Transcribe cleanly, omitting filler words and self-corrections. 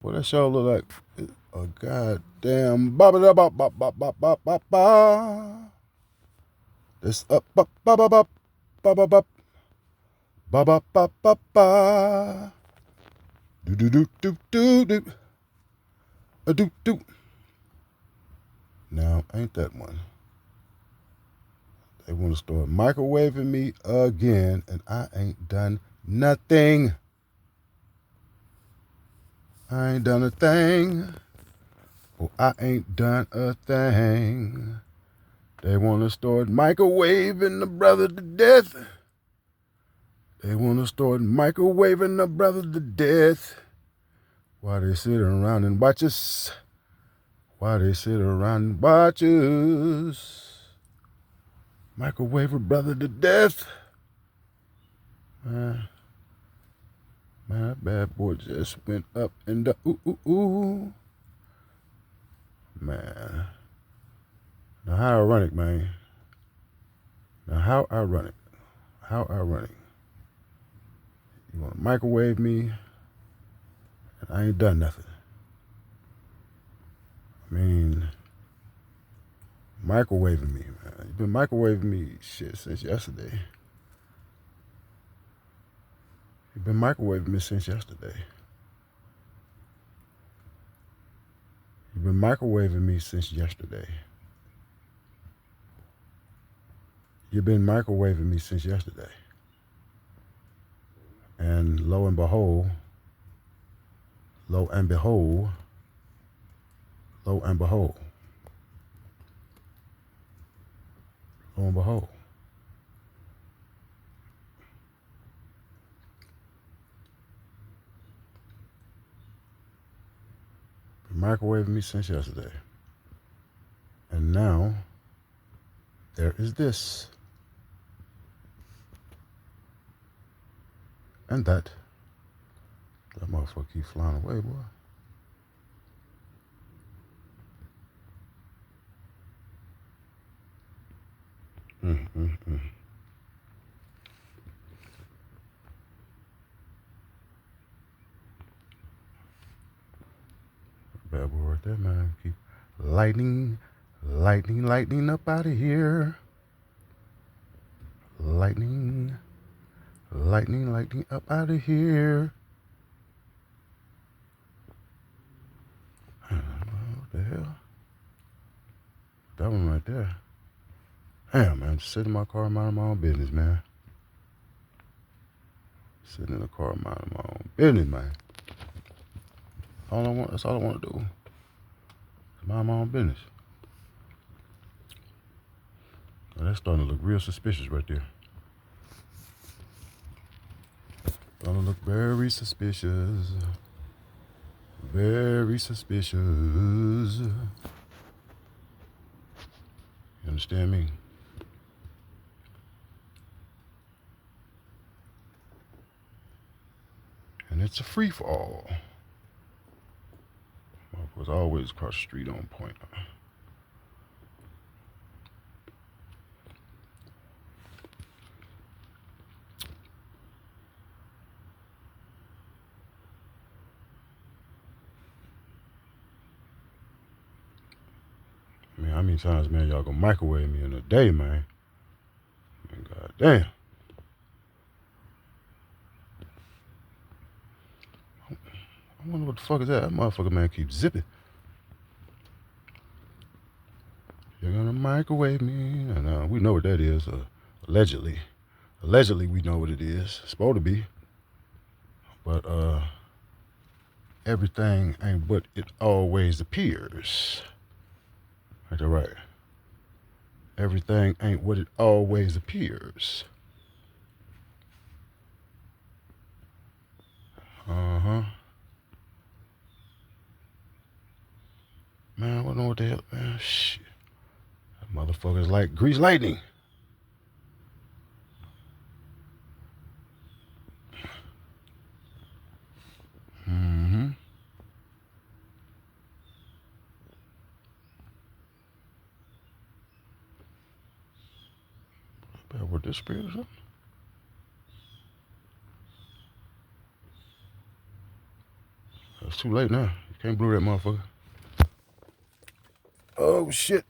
What that show look like? A goddamn ba ba ba ba ba ba ba ba ba. This up ba ba ba ba ba ba ba ba ba ba ba ba. Do do do do do do. A do do. Now ain't that one? They want to start microwaving me again, and I ain't done nothing. I ain't done a thing. Oh, I ain't done a thing. They want to start microwaving the brother to death. They want to start microwaving the brother to death. While they sit around and watch us. While they sit around and watch us. Microwave a brother to death. Man, that bad boy just went up and the ooh, ooh, ooh. Man. Now how ironic, man. Now how ironic. How ironic. You want to microwave me, and I ain't done nothing. I mean, microwaving me, man. You've been microwaving me shit since yesterday. You've been microwaving me since yesterday. You've been microwaving me since yesterday. You've been microwaving me since yesterday. And lo and behold, lo and behold, lo and behold, lo and behold. Been microwaving me since yesterday. And now, there is this. And that. That motherfucker keep flying away, boy. Bad boy right there, man. Keep lightning up out of here. Lightning up out of here. What the hell? That one right there. Damn, man. Just sitting in my car minding my own business, man. Sitting in the car minding my own business, man. That's all I want to do. Mind my own business. Now, that's starting to look real suspicious right there. Starting to look very suspicious. Very suspicious. You understand me? And it's a free fall. Was always across the street on point. I mean, how many times, man, y'all gonna microwave me in a day, man? Man, god damn. I wonder what the fuck is that? That motherfucker, man, keeps zipping. You're gonna microwave me. And we know what that is, allegedly. Allegedly, we know what it is. It's supposed to be. But, everything ain't what it always appears. Ain't that right? Everything ain't what it always appears. Uh-huh. Man, I don't know what the hell, man. Shit. That motherfucker's like grease lightning. Mm-hmm. Better with this spirit or something? too late now. You can't blue that motherfucker. Oh, shit.